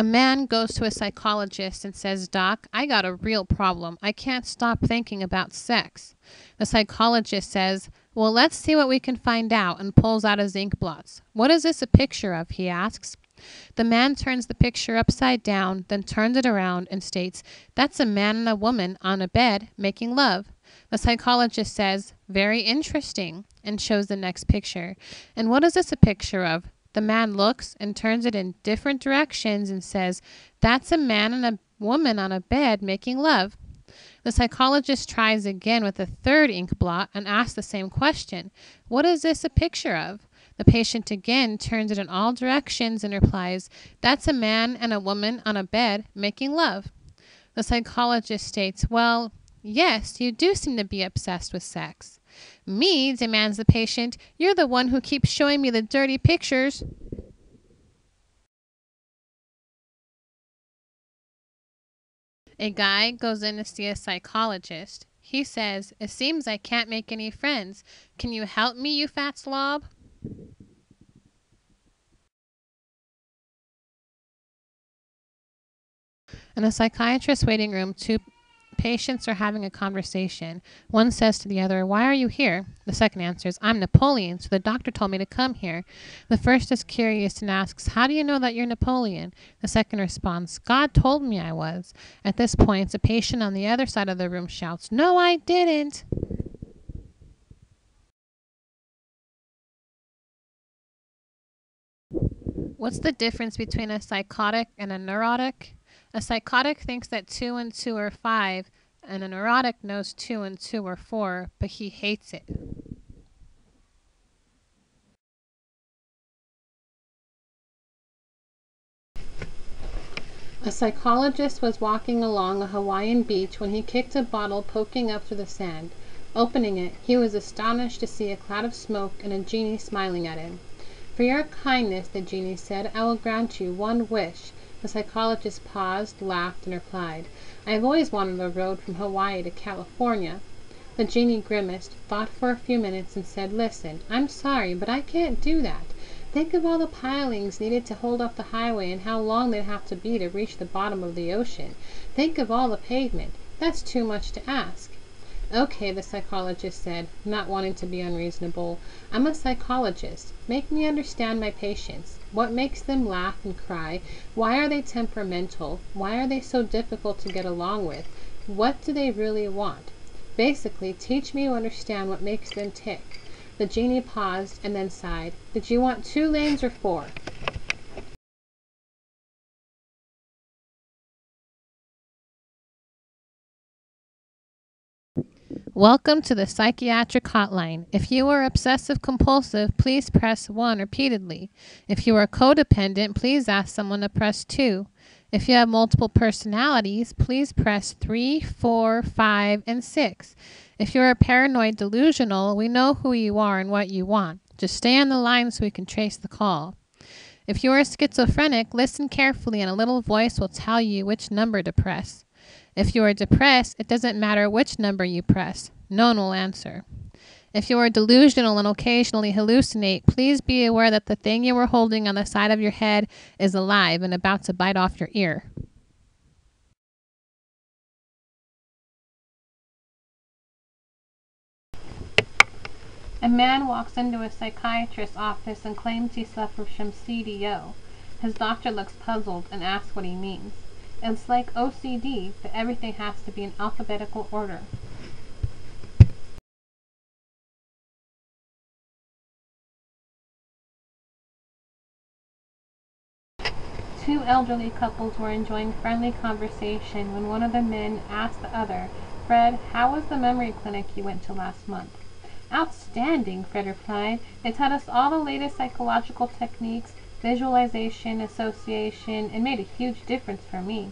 A man goes to a psychologist and says, "Doc, I got a real problem. I can't stop thinking about sex." The psychologist says, "Well, let's see what we can find out," and pulls out his ink blots. "What is this a picture of?" he asks. The man turns the picture upside down, then turns it around and states, "That's a man and a woman on a bed making love." The psychologist says, "Very interesting," and shows the next picture. "And what is this a picture of?" The man looks and turns it in different directions and says, "That's a man and a woman on a bed making love." The psychologist tries again with a third ink blot and asks the same question. "What is this a picture of?" The patient again turns it in all directions and replies, "That's a man and a woman on a bed making love." The psychologist states, "Well, yes, you do seem to be obsessed with sex." "Me?" demands the patient. "You're the one who keeps showing me the dirty pictures." A guy goes in to see a psychologist. He says, "It seems I can't make any friends. Can you help me, you fat slob?" In a psychiatrist's waiting room, two patients are having a conversation. One says to the other, "Why are you here?" The second answers, "I'm Napoleon, so the doctor told me to come here." The first is curious and asks, "How do you know that you're Napoleon?" The second responds, "God told me I was." At this point, a patient on the other side of the room shouts, "No, I didn't." What's the difference between a psychotic and a neurotic? A psychotic thinks that 2 and 2 are 5, and a neurotic knows 2 and 2 are 4, but he hates it. A psychologist was walking along a Hawaiian beach when he kicked a bottle poking up through the sand. Opening it, he was astonished to see a cloud of smoke and a genie smiling at him. "For your kindness," the genie said, "I will grant you one wish." The psychologist paused, laughed, and replied, "I have always wanted a road from Hawaii to California." The genie grimaced, thought for a few minutes, and said, "Listen, I'm sorry, but I can't do that. Think of all the pilings needed to hold up the highway and how long they'd have to be to reach the bottom of the ocean. Think of all the pavement. That's too much to ask." "Okay," the psychologist said, not wanting to be unreasonable. "I'm a psychologist. Make me understand my patients. What makes them laugh and cry? Why are they temperamental? Why are they so difficult to get along with? What do they really want? Basically, teach me to understand what makes them tick." The genie paused and then sighed. "Did you want 2 lanes or 4?" Welcome to the psychiatric hotline. If you are obsessive compulsive, please press 1 repeatedly. If you are codependent, please ask someone to press 2. If you have multiple personalities, please press 3, 4, 5, and 6. If you are paranoid delusional, we know who you are and what you want. Just stay on the line so we can trace the call. If you are schizophrenic, listen carefully and a little voice will tell you which number to press. If you are depressed, it doesn't matter which number you press. No one will answer. If you are delusional and occasionally hallucinate, please be aware that the thing you were holding on the side of your head is alive and about to bite off your ear. A man walks into a psychiatrist's office and claims he suffers from CDO. His doctor looks puzzled and asks what he means. "It's like OCD, but everything has to be in alphabetical order." Two elderly couples were enjoying friendly conversation when one of the men asked the other, "Fred, how was the memory clinic you went to last month?" "Outstanding," Fred replied. "They taught us all the latest psychological techniques, visualization, association, and made a huge difference for me."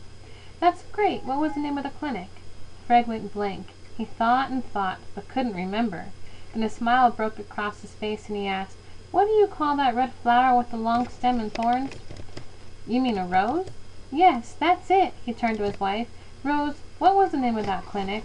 "That's great. What was the name of the clinic?" Fred went blank. He thought and thought, but couldn't remember. Then a smile broke across his face and he asked, "What do you call that red flower with the long stem and thorns?" "You mean a rose?" "Yes, that's it." He turned to his wife. "Rose, what was the name of that clinic?"